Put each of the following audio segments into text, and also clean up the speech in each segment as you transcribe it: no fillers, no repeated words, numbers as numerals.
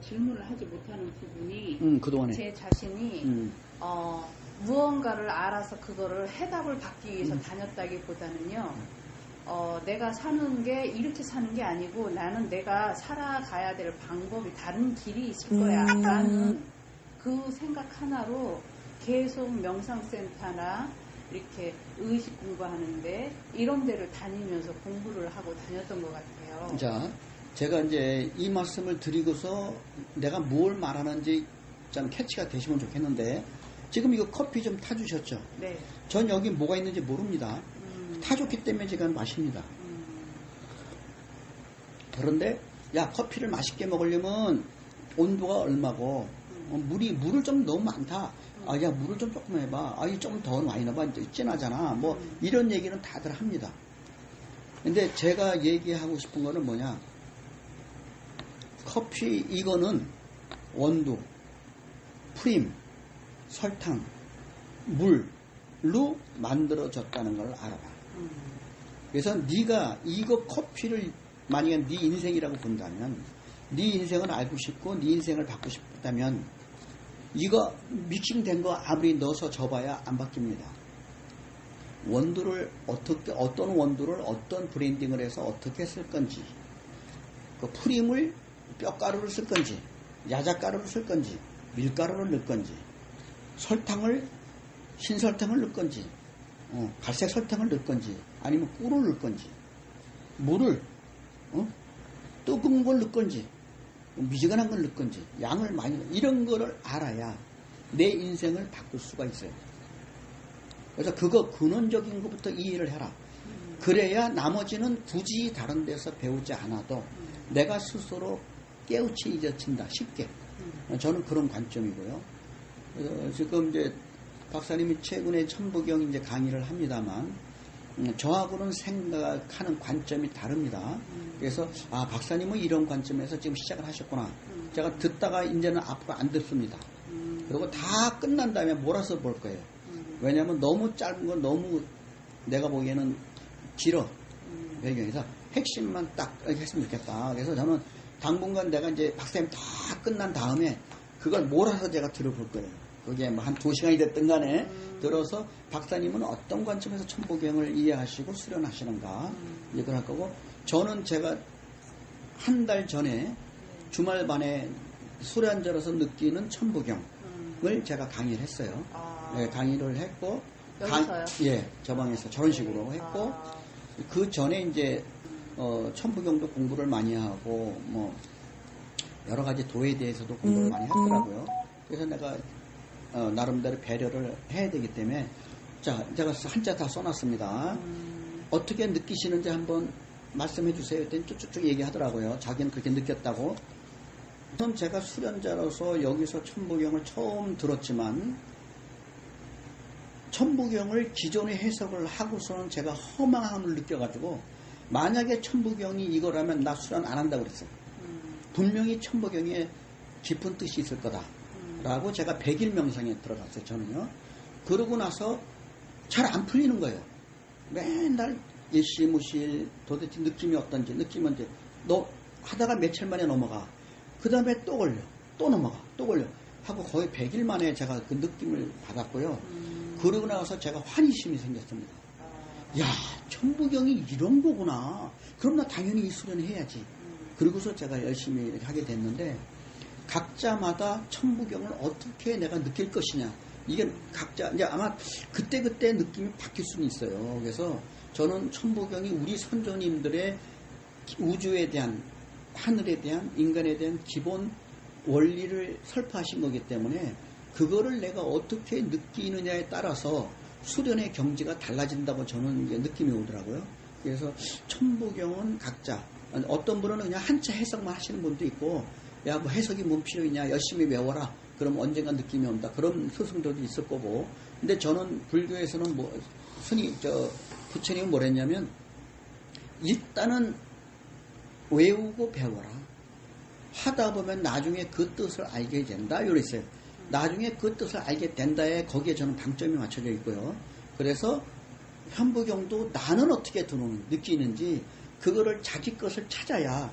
질문을 하지 못하는 부분이 그동안에. 제 자신이 무언가를 알아서 그거를 해답을 받기 위해서 다녔다기보다는요. 내가 사는 게 이렇게 사는 게 아니고 나는 내가 살아가야 될 방법이 다른 길이 있을 거야 라는 그 생각 하나로 계속 명상센터나 이렇게 의식 공부하는데 이런 데를 다니면서 공부를 하고 다녔던 것 같아요. 자, 제가 이제 이 말씀을 드리고서 내가 뭘 말하는지 좀 캐치가 되시면 좋겠는데, 지금 이거 커피 좀 타주셨죠? 네. 전 여기 뭐가 있는지 모릅니다. 타줬기 때문에 제가 마십니다. 그런데 야, 커피를 맛있게 먹으려면 온도가 얼마고, 물을 좀 너무 많다. 아, 야, 물을 좀 조금 해봐. 아, 이 좀 더 많이 넣어봐. 진하잖아. 뭐 이런 얘기는 다들 합니다. 근데 제가 얘기하고 싶은 거는 뭐냐, 커피 이거는 원두, 프림, 설탕, 물로 만들어졌다는 걸 알아봐. 그래서 네가 이거 커피를 만약에 네 인생이라고 본다면, 네 인생을 알고 싶고 네 인생을 바꾸고 싶다면 이거 믹싱된 거 아무리 넣어서 줘봐야 안 바뀝니다. 원두를 어떤 원두를 어떤 브랜딩을 해서 어떻게 쓸 건지, 그 프림을 뼈가루를 쓸 건지, 야자가루를 쓸 건지, 밀가루를 넣을 건지, 설탕을 신설탕을 넣을 건지, 갈색 설탕을 넣을 건지, 아니면 꿀을 넣을 건지, 물을 뜨거운 걸 넣을 건지, 미지근한 걸 넣을 건지, 양을 많이 이런 거를 알아야 내 인생을 바꿀 수가 있어요. 그래서 그거 근원적인 것부터 이해를 해라. 그래야 나머지는 굳이 다른 데서 배우지 않아도 내가 스스로 깨우치 잊어친다 쉽게. 저는 그런 관점이고요. 그래서 지금 이제 박사님이 최근에 천부경 이제 강의를 합니다만, 저하고는 생각하는 관점이 다릅니다. 그래서 박사님은 이런 관점에서 지금 시작을 하셨구나. 제가 듣다가 이제는 앞으로 안 듣습니다. 그리고 다 끝난 다음에 몰아서 볼 거예요. 왜냐하면 너무 짧은 건 너무 내가 보기에는 길어. 배경에서 핵심만 딱 했으면 좋겠다. 그래서 저는 당분간 내가 이제 박사님 다 끝난 다음에 그걸 몰아서 제가 들어볼 거예요. 그게 뭐 한 2시간이 됐든 간에 들어서 박사님은 어떤 관점에서 천부경을 이해하시고 수련하시는가 이걸 할 거고, 저는 제가 한 달 전에 주말반에 술에 앉아서 느끼는 천부경을 제가 강의를 했어요. 네, 강의를 했고, 여기서요? 예, 저 방에서 저런 식으로 했고, 그 전에 이제 천부경도 공부를 많이 하고 뭐 여러 가지 도에 대해서도 공부를 많이 했더라고요. 그래서 내가 나름대로 배려를 해야 되기 때문에, 자, 제가 한자 다 써놨습니다. 어떻게 느끼시는지 한번 말씀해 주세요. 그랬더니 쭉쭉쭉 얘기하더라고요. 자기는 그렇게 느꼈다고. 저는 제가 수련자로서 여기서 천부경을 처음 들었지만, 천부경을 기존에 해석을 하고서는 제가 허망함을 느껴가지고, 만약에 천부경이 이거라면 나 수련 안 한다고 그랬어요. 분명히 천부경에 깊은 뜻이 있을 거다 라고 제가 100일 명상에 들어갔어요. 저는요. 그러고 나서 잘 안 풀리는 거예요. 맨날 일시무실, 도대체 느낌이 어떤지, 느낌은 이제 너 하다가 며칠 만에 넘어가. 그 다음에 또 걸려, 또 넘어가, 또 걸려 하고 거의 100일 만에 제가 그 느낌을 받았고요. 그러고 나서 제가 환희심이 생겼습니다. 야, 천부경이 이런 거구나. 그럼 나 당연히 이 수련을 해야지. 그러고서 제가 열심히 하게 됐는데, 각자마다 천부경을 어떻게 내가 느낄 것이냐, 이게 각자 이제 아마 그때그때 느낌이 바뀔 수는 있어요. 그래서 저는 천부경이 우리 선조님들의 우주에 대한, 하늘에 대한, 인간에 대한 기본 원리를 설파하신 거기 때문에 그거를 내가 어떻게 느끼느냐에 따라서 수련의 경지가 달라진다고 저는 이제 느낌이 오더라고요. 그래서 천부경은 각자, 어떤 분은 그냥 한자 해석만 하시는 분도 있고, 야, 뭐 해석이 뭔 필요 있냐, 열심히 외워라, 그럼 언젠가 느낌이 온다, 그런 스승들도 있을 거고. 근데 저는 불교에서는 뭐 부처님은 뭐랬냐면, 일단은 외우고 배워라. 하다 보면 나중에 그 뜻을 알게 된다, 이랬어요. 나중에 그 뜻을 알게 된다에 거기에 저는 방점이 맞춰져 있고요. 그래서 현부경도 나는 어떻게 느끼는지 그거를 자기 것을 찾아야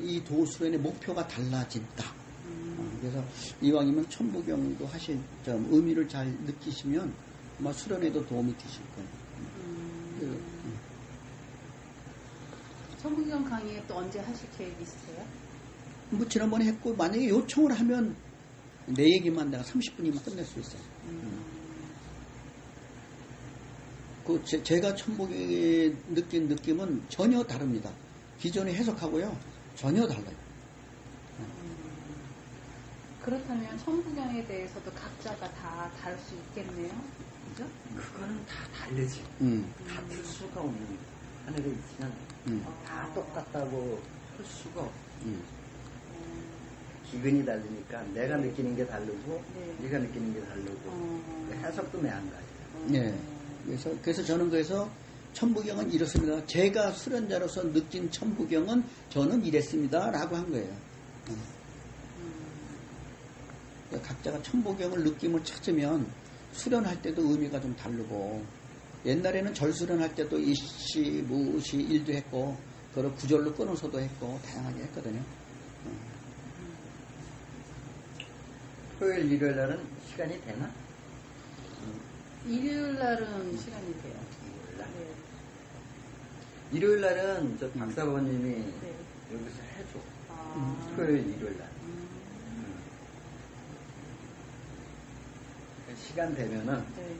이 도수련의 목표가 달라진다. 그래서 이왕이면 천부경도 하실 점 의미를 잘 느끼시면 아마 수련에도 도움이 되실 거예요. 천부경 강의 또 언제 하실 계획 있으세요? 뭐 지난번에 했고 만약에 요청을 하면 내 얘기만 내가 30분이면 끝낼 수 있어요. 제가 천부경에 느낀 느낌은 전혀 다릅니다. 기존에 해석하고요 전혀 달라요. 그렇다면 천부경에 대해서도 각자가 다 다를 수 있겠네요. 그죠? 그거는 다 다르지. 같을 수가 없는 하늘에 있지는 다 똑같다고 할 수가 없어. 기근이 다르니까 내가 느끼는 게 다르고 네가 느끼는 게 다르고 해석도 매한가지야. 네. 그래서 저는 그래서 천부경은 이렇습니다. 제가 수련자로서 느낀 천부경은 저는 이랬습니다라고 한 거예요. 각자가 천부경을 느낌을 찾으면 수련할 때도 의미가 좀 다르고 옛날에는 절수련할 때도 이시, 무시, 일도 했고 그걸 구절로 끊어서도 했고 다양하게 했거든요. 토요일, 일요일 날은 시간이 되나? 일요일 날은 시간이 돼요. 일요일 날? 네. 일요일 날은 저 박사부님이 네. 여기서 해줘. 아. 토요일, 일요일 날. 시간 되면은 네.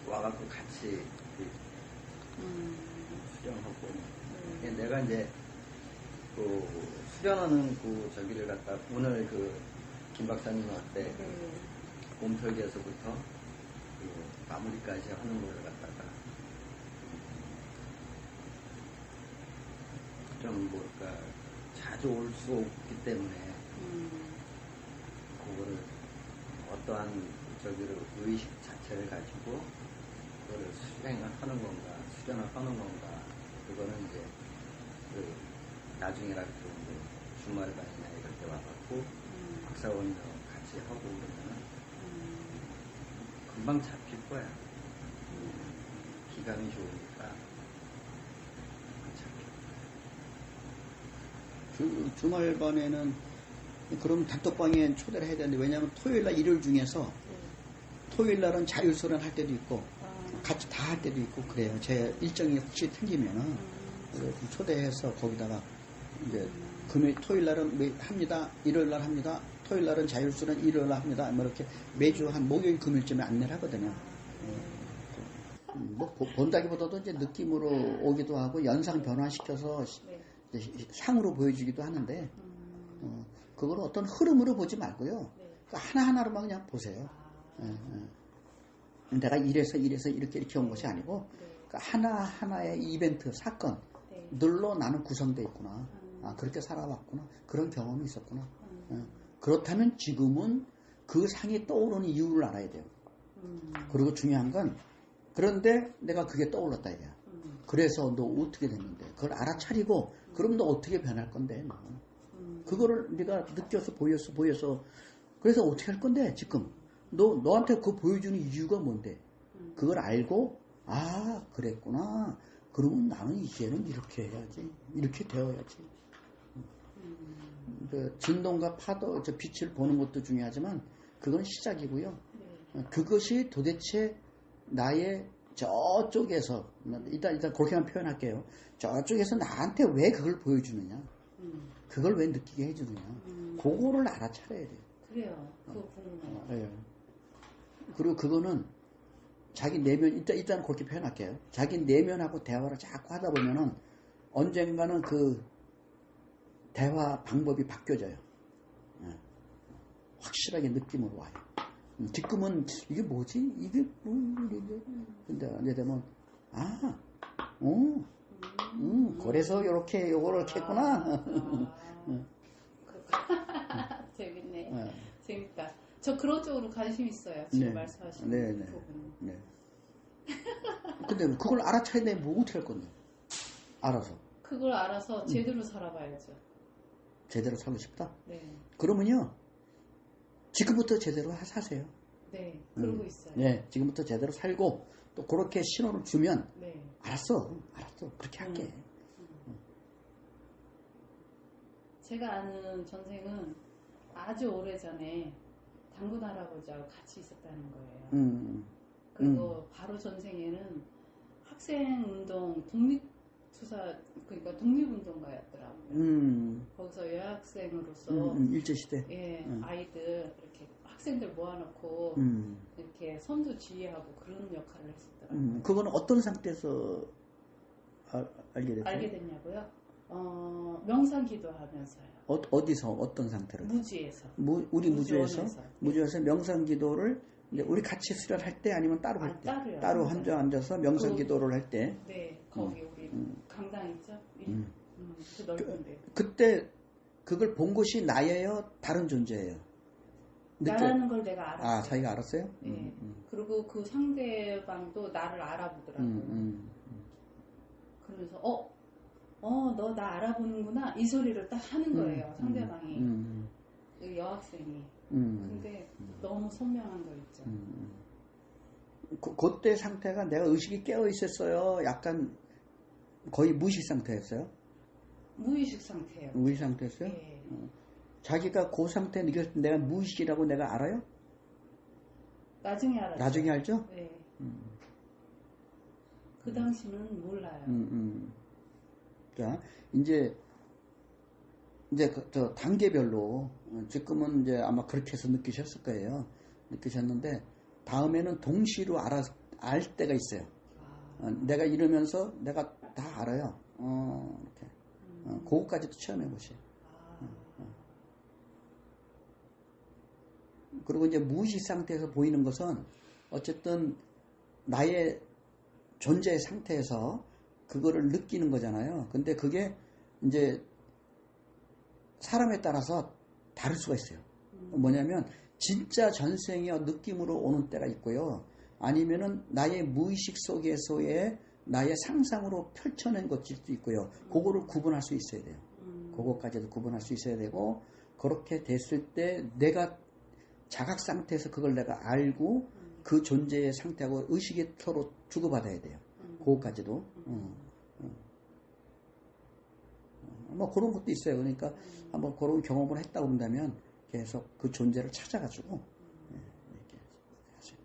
와갖고 같이 수련하고. 내가 이제 그 수련하는 그 저기를 갖다 오늘 그 김 박사님한테 몸털기에서부터 그 마무리까지 하는 거를 갖다가 좀 뭘까 자주 올 수 없기 때문에 그거를 어떠한 저기를 의식 자체를 가지고 그거를 수행을 하는 건가 수련을 하는 건가 그거는 이제 그 나중에라도 주말반이나 이럴 때 와갖고 박사원도 같이 하고 그러면 금방 잡힐 거야. 기감이 좋으니까 잡힐 거야. 주말반에는 그럼 단톡방에 초대를 해야 되는데 왜냐하면 토요일날 일요일 중에서 토요일날은 자율수련 할 때도 있고 같이 다 할 때도 있고 그래요. 제 일정이 혹시 틀리면은 초대해서 거기다가 이제 토요일날은 합니다. 일요일날 합니다. 토요일날은 자율수련 일요일날 합니다. 뭐 이렇게 매주 한 목요일 금요일쯤에 안내를 하거든요. 뭐 본다기보다도 이제 느낌으로 오기도 하고 연상 변화시켜서 상으로 보여주기도 하는데 그걸 어떤 흐름으로 보지 말고요. 그러니까 하나하나로만 그냥 보세요. 내가 이래서 이렇게 온 것이 아니고 그러니까 하나하나의 이벤트, 사건들로 나는 구성되어 있구나. 그렇게 살아왔구나. 그런 경험이 있었구나. 그렇다면 지금은 그 상이 떠오르는 이유를 알아야 돼요. 그리고 중요한 건 그런데 내가 그게 떠올랐다 이거야. 그래서 너 어떻게 됐는데 그걸 알아차리고 그럼 너 어떻게 변할 건데 너. 그거를 네가 느껴서 보여서 그래서 어떻게 할 건데 지금 너한테 그거 보여주는 이유가 뭔데 그걸 알고 그랬구나 그러면 나는 이제는 이렇게 해야지 이렇게 되어야지. 그 진동과 파도 빛을 보는 것도 중요하지만 그건 시작이고요. 그것이 도대체 나의 저쪽에서 일단 그렇게만 표현할게요. 저쪽에서 나한테 왜 그걸 보여주느냐 그걸 왜 느끼게 해주느냐 그거를 알아차려야 돼요. 그래요. 그거 궁금해요. 네. 그리고 그거는 자기 내면 일단 그렇게 표현할게요. 자기 내면하고 대화를 자꾸 하다 보면은 언젠가는 그 대화 방법이 바뀌어져요. 확실하게 느낌으로 와요. 지금은 이게 뭐지? 이게 근데 언제 되면 그래서 이렇게 요거를 이렇게 했구나. 재밌네. 재밌다. 저 그런 쪽으로 관심 있어요. 지금 말씀하시는 부분. 네. 근데 그걸 알아차야 되면 뭐 어떻게 할 건데? 알아서. 그걸 알아서 제대로 살아봐야죠. 제대로 살고 싶다? 네. 그러면요. 지금부터 제대로 사세요. 네. 그러고 있어요. 네. 지금부터 제대로 살고 또 그렇게 신호를 주면 네. 알았어. 그렇게 할게. 제가 아는 전생은 아주 오래전에 당군 할아버지하고 같이 있었다는 거예요. 그리고 바로 전생에는 학생운동 독립투사 그러니까 독립운동가였더라고요. 거기서 여학생으로서 일제시대. 예, 아이들 이렇게 학생들 모아놓고 이렇게 선두 지휘하고 그런 역할을 했었더라고요. 그거는 어떤 상태에서 알게 됐어요? 알게 됐냐고요? 명상기도하면서요. 어디서 어떤 상태로? 무지에서. 우리 무주에서 무지원에서. 명상기도를 이제 우리 같이 수련할 때 아니면 따로 할 때? 따로요. 따로 혼자 앉아서 명상기도를 할 때? 네, 거기 우리 강당 있죠? 그 넓은데. 그때 그걸 본 것이 나예요? 다른 존재예요? 나라는 걸 내가 알았어요. 아, 자기가 알았어요? 네. 그리고 그 상대방도 나를 알아보더라고요. 그러면서 너 나 알아보는구나 이 소리를 딱 하는 거예요. 상대방이 그 여학생이. 근데 너무 선명한 거 있죠. 그때 상태가 내가 의식이 깨어 있었어요. 약간 거의 무의식 상태였어요. 무의식 상태예요. 무의식 상태였어요. 네. 자기가 그 상태 느꼈을 때 내가 무의식이라고 내가 알아요? 나중에 알았죠. 나중에 알죠? 네. 그 당시는 몰라요. 자, 이제 저 단계별로 지금은 이제 아마 그렇게 해서 느끼셨을 거예요. 느끼셨는데 다음에는 동시로 알 때가 있어요. 내가 이러면서 내가 다 알아요. 이렇게. 그거까지도 체험해 보세요. 그리고 이제 무의식 상태에서 보이는 것은 어쨌든 나의 존재의 상태에서 그거를 느끼는 거잖아요. 근데 그게 이제 사람에 따라서 다를 수가 있어요. 뭐냐면 진짜 전생의 느낌으로 오는 때가 있고요. 아니면은 나의 무의식 속에서의 나의 상상으로 펼쳐낸 것일 수도 있고요. 그거를 구분할 수 있어야 돼요. 그거까지도 구분할 수 있어야 되고 그렇게 됐을 때 내가 자각 상태에서 그걸 내가 알고 그 존재의 상태하고 의식이 서로 주고받아야 돼요. 그거까지도. 뭐 그런 것도 있어요. 그러니까 한번 그런 경험을 했다고 한다면 계속 그 존재를 찾아가지고 이렇게 하세요.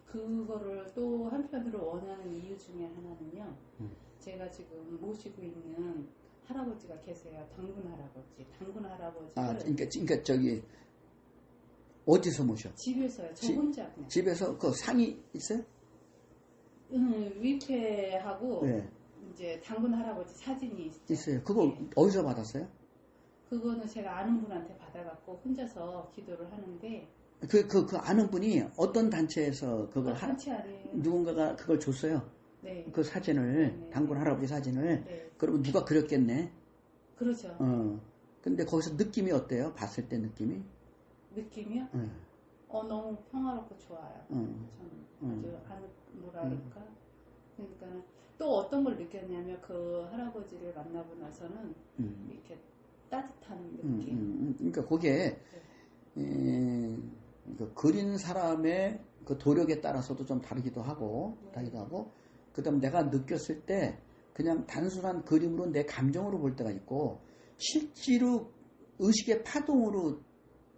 그거를 또 한편으로 원하는 이유 중에 하나는요. 제가 지금 모시고 있는 할아버지가 계세요. 당군 할아버지. 당군 할아버지를 그러니까 저기 어디서 모셔? 집에서요. 저 혼자 그냥. 집에서 그 상이 있어요? 위패하고 네. 이제 당군 할아버지 사진이 있어요. 그거 네. 어디서 받았어요? 그거는 제가 아는 분한테 받아갖고 혼자서 기도를 하는데 그 아는 분이 어떤 단체에서 그걸 단체 아니에요. 누군가가 그걸 줬어요. 네. 그 사진을 네. 당군 할아버지 사진을. 네. 그러면 누가 그렸겠네. 그렇죠. 근데 거기서 느낌이 어때요? 봤을 때 느낌이? 느낌이요? 너무 평화롭고 좋아요. 저는 아주 뭐랄까. 그러니까 또 어떤 걸 느꼈냐면 그 할아버지를 만나고 나서는 이렇게 따뜻한 느낌. 그러니까 그게 그 그린 사람의 그 도력에 따라서도 좀 다르기도 하고, 그다음 내가 느꼈을 때 그냥 단순한 그림으로 내 감정으로 볼 때가 있고, 실제로 의식의 파동으로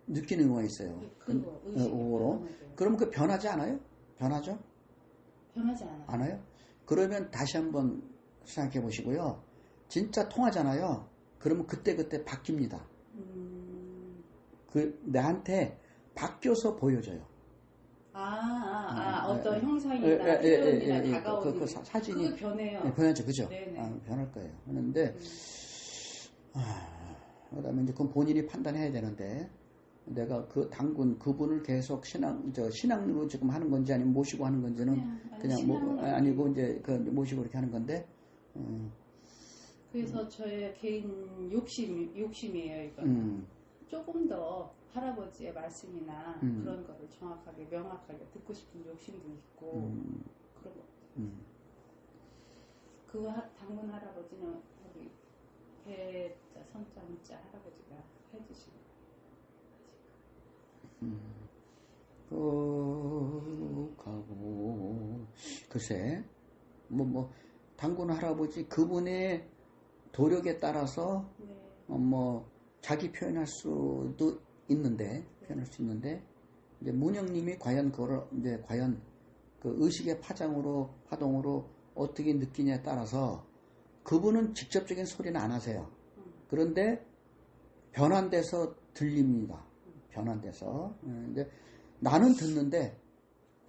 느끼는 경우가 있어요. 그거 그럼 그 변하지 않아요? 변하죠? 변하지 않아요. 그러면 다시 한번 생각해 보시고요. 진짜 통하잖아요. 그러면 그때 바뀝니다. 나한테 바뀌어서 보여져요. 어떤 형상이나 표현이나 다가오는 그 사진이 그게 변해요. 네, 변하죠, 그죠? 네네. 변할 거예요. 그런데 그다음에 이제 그건 본인이 판단해야 되는데 내가 그 당군 그분을 계속 신앙으로 지금 하는 건지 아니면 모시고 하는 건지는 그냥 아니고 이제 그 모시고 이렇게 하는 건데. 그래서 저의 개인 욕심이에요, 이건. 조금 더 할아버지의 말씀이나 그런 거를 정확하게 명확하게 듣고 싶은 욕심도 있고 그런 거. 그 당군 할아버지는 우리 배자 선자문자 할아버지가 해주시고 가고 글쎄 당군 할아버지 그분의 도력에 따라서 네. 뭐 자기 표현할 수도 있는데 이제 문영님이 과연 그거를 이제 과연 그 의식의 파동으로 어떻게 느끼냐에 따라서 그분은 직접적인 소리는 안 하세요. 그런데 변환돼서 들립니다. 변환돼서. 근데 나는 듣는데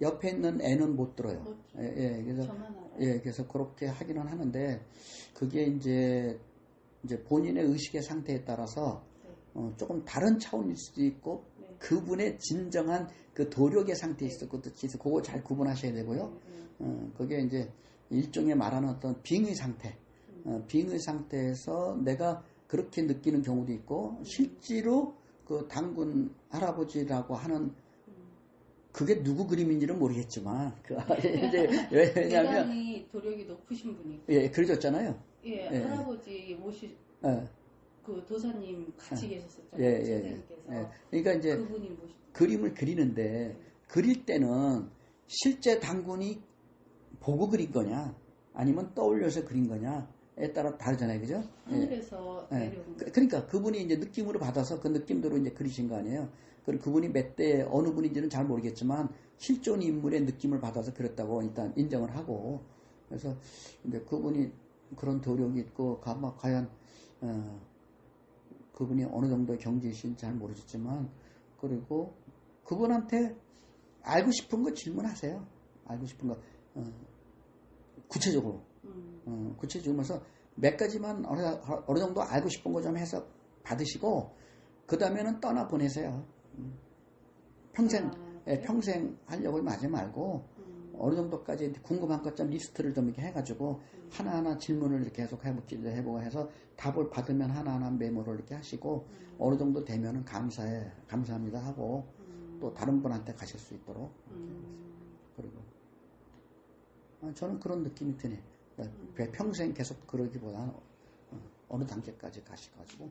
옆에 있는 애는 못 들어요. 그래서 저만 알아요. 그래서 그렇게 하기는 하는데 그게 이제 본인의 의식의 상태에 따라서 네. 조금 다른 차원일 수도 있고 네. 그분의 진정한 그 도력의 상태에 있을 것도 있어. 그거 잘 구분하셔야 되고요. 그게 이제 일종의 말하는 어떤 빙의 상태. 빙의 상태에서 내가 그렇게 느끼는 경우도 있고 실제로 그 당군 할아버지라고 하는 그게 누구 그림인지는 모르겠지만 이제 왜냐하면 대단히 도력이 높으신 분이 그려졌잖아요. 할아버지 그 도사님 같이 계셨었잖아요. 선생님께서. 그러니까 이제 그분이 그림을 그리는데 그릴 때는 실제 당군이 보고 그린 거냐 아니면 떠올려서 그린 거냐에 따라 다르잖아요, 그죠? 하늘에서 내려온 그러니까 그분이 이제 느낌으로 받아서 그 느낌대로 이제 그리신 거 아니에요. 그리고 그분이 몇 대 어느 분인지는 잘 모르겠지만 실존 인물의 느낌을 받아서 그렸다고 일단 인정을 하고 그래서 이제 그분이 그런 도력이 있고 과연 그분이 어느 정도의 경지이신지 잘 모르겠지만 그리고 그분한테 알고 싶은 거 질문하세요. 알고 싶은 거 구체적으로 구체적으로서 몇 가지만 어느 정도 알고 싶은 거 좀 해서 받으시고 그 다음에는 떠나 보내세요. 평생 평생 하려고 하지 말고 어느 정도까지 궁금한 것 좀 리스트를 좀 이렇게 해가지고 하나하나 질문을 이렇게 계속 해보고 해서 답을 받으면 하나하나 메모를 이렇게 하시고 어느 정도 되면은 감사합니다 하고 또 다른 분한테 가실 수 있도록 그리고 저는 그런 느낌이 드네. 평생 계속 그러기보다는 어느 단계까지 가셔가지고